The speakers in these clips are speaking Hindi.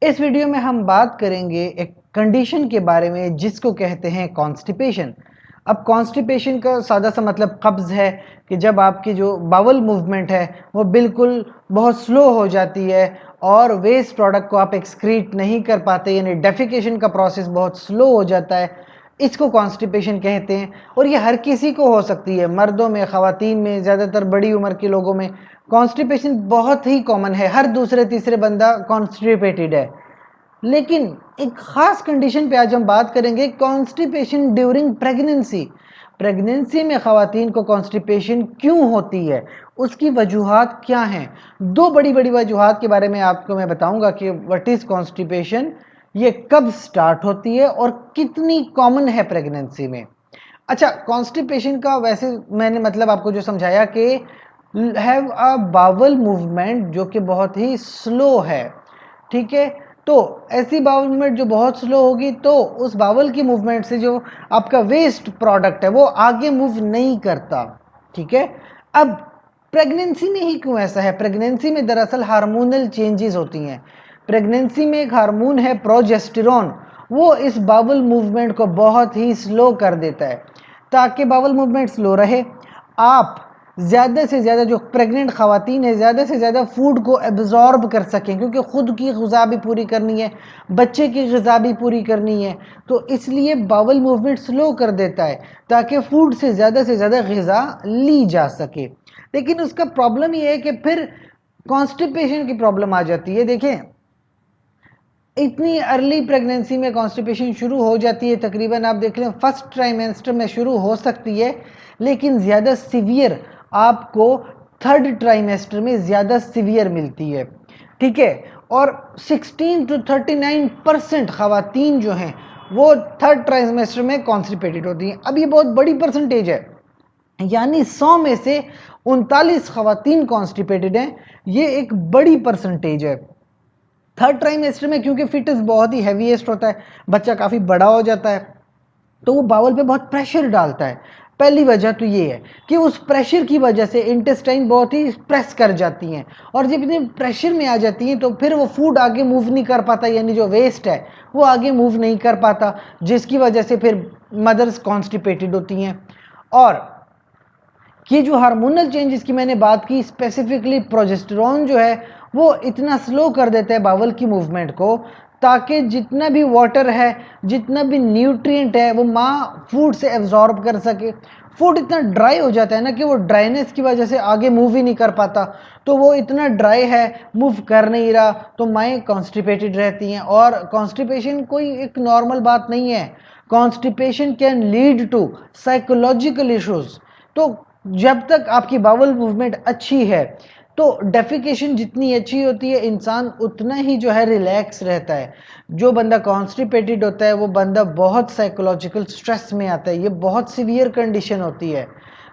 इस वीडियो में हम बात करेंगे एक कंडीशन के बारे में जिसको कहते हैं कॉन्स्टिपेशन। अब कॉन्स्टिपेशन का सादा सा मतलब कब्ज है कि जब आपकी जो बावल मूवमेंट है वो बिल्कुल बहुत स्लो हो जाती है और वेस्ट प्रोडक्ट को आप एक्सक्रीट नहीं कर पाते, यानी डेफिकेशन का प्रोसेस बहुत स्लो हो जाता है। इसको कॉन्स्टिपेशन कहते हैं और ये हर किसी को हो सकती है, मर्दों में, ख़वातीन में, ज़्यादातर बड़ी उम्र के लोगों में कॉन्स्टिपेशन बहुत ही कॉमन है। हर दूसरे तीसरे बंदा कॉन्स्टिपेटेड है। लेकिन एक खास कंडीशन पे आज हम बात करेंगे, कॉन्स्टिपेशन ड्यूरिंग प्रेगनेंसी। प्रेगनेंसी में ख़वातीन को कॉन्स्टिपेशन क्यों होती है, उसकी वजूहात क्या हैं। दो बड़ी बड़ी वजूहात के बारे में आपको मैं बताऊंगा कि व्हाट इज़ कॉन्स्टिपेशन, ये कब स्टार्ट होती है और कितनी कॉमन है प्रेगनेंसी में। अच्छा, कॉन्स्टिपेशन का वैसे मैंने मतलब आपको जो समझाया कि हैव अ बावल मूवमेंट जो कि बहुत ही स्लो है, ठीक है। तो ऐसी बावल मूवमेंट जो बहुत स्लो होगी तो उस बावल की मूवमेंट से जो आपका वेस्ट प्रोडक्ट है वो आगे मूव नहीं करता, ठीक है। अब प्रेगनेंसी में ही क्यों ऐसा है? प्रेगनेंसी में दरअसल हार्मोनल चेंजेस होती हैं। प्रेगनेंसी में एक हार्मोन है प्रोजेस्टेरॉन, वो इस बावल मूवमेंट को बहुत ही स्लो कर देता है। ताकि बावल मूवमेंट स्लो रहे, आप ज़्यादा से ज़्यादा जो प्रेग्नेंट ख़वातीन है ज़्यादा से ज़्यादा फूड को एब्जॉर्ब कर सकें, क्योंकि ख़ुद की ग़िज़ा भी पूरी करनी है, बच्चे की ग़िज़ा भी पूरी करनी है। तो इसलिए बावल मूवमेंट स्लो कर देता है ताकि फूड से ज़्यादा ग़िज़ा ली जा सके। लेकिन उसका प्रॉब्लम ये है कि फिर कॉन्स्टिपेशन की प्रॉब्लम आ जाती है। देखें, इतनी अर्ली प्रेगनेंसी में कॉन्स्टिपेशन शुरू हो जाती है, तकरीबन आप देख लें फर्स्ट ट्राइमेस्टर में शुरू हो सकती है, लेकिन ज़्यादा सीवियर आपको थर्ड ट्राइमेस्टर में ज़्यादा सीवियर मिलती है, ठीक है। और 16 to 39% ख़वातीन जो हैं वो थर्ड ट्राइमेस्टर में कॉन्स्टिपेटेड होती हैं। अब ये बहुत बड़ी परसेंटेज है, यानी 100 में से 39 ख़वातीन कॉन्स्टिपेटेड हैं। ये एक बड़ी परसेंटेज है। थर्ड ट्राइमेस्टर में क्योंकि फिटस बहुत ही हैवीएस्ट होता है, बच्चा काफ़ी बड़ा हो जाता है, तो वो बावल पे बहुत प्रेशर डालता है। पहली वजह तो ये है कि उस प्रेशर की वजह से इंटेस्टाइन बहुत ही प्रेस कर जाती हैं, और जब इतने प्रेशर में आ जाती हैं तो फिर वो फूड आगे मूव नहीं कर पाता, यानी जो वेस्ट है वो आगे मूव नहीं कर पाता, जिसकी वजह से फिर मदर्स कॉन्स्टिपेटेड होती हैं। और ये जो हार्मोनल चेंजेस की मैंने बात की, स्पेसिफिकली प्रोजेस्टेरॉन जो है वो इतना स्लो कर देता है बावल की मूवमेंट को, ताकि जितना भी वाटर है, जितना भी न्यूट्रिएंट है वो माँ फूड से एब्जॉर्ब कर सके। फूड इतना ड्राई हो जाता है ना कि वो ड्राइनेस की वजह से आगे मूव ही नहीं कर पाता, तो वो इतना ड्राई है, मूव कर नहीं रहा, तो माएँ कॉन्स्टिपेटेड रहती हैं। और कॉन्स्टिपेशन कोई एक नॉर्मल बात नहीं है, constipation can lead to psychological issues. तो जब तक आपकी बावल मूवमेंट अच्छी है तो डेफिकेशन जितनी अच्छी होती है इंसान उतना ही जो है रिलैक्स रहता है। जो बंदा कॉन्स्टिपेटेड होता है वो बंदा बहुत साइकोलॉजिकल स्ट्रेस में आता है, ये बहुत सीवियर कंडीशन होती है।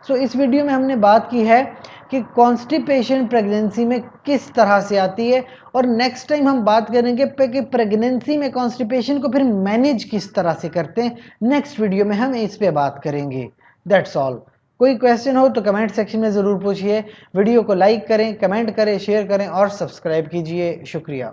सो इस वीडियो में हमने बात की है कि कॉन्स्टिपेशन प्रेगनेंसी में किस तरह से आती है, और नेक्स्ट टाइम हम बात करेंगे कि प्रेगनेंसी में कॉन्स्टिपेशन को फिर मैनेज किस तरह से करते हैं। नेक्स्ट वीडियो में हम इस पे बात करेंगे। That's all. कोई क्वेश्चन हो तो कमेंट सेक्शन में ज़रूर पूछिए। वीडियो को लाइक करें, कमेंट करें, शेयर करें और सब्सक्राइब कीजिए। शुक्रिया।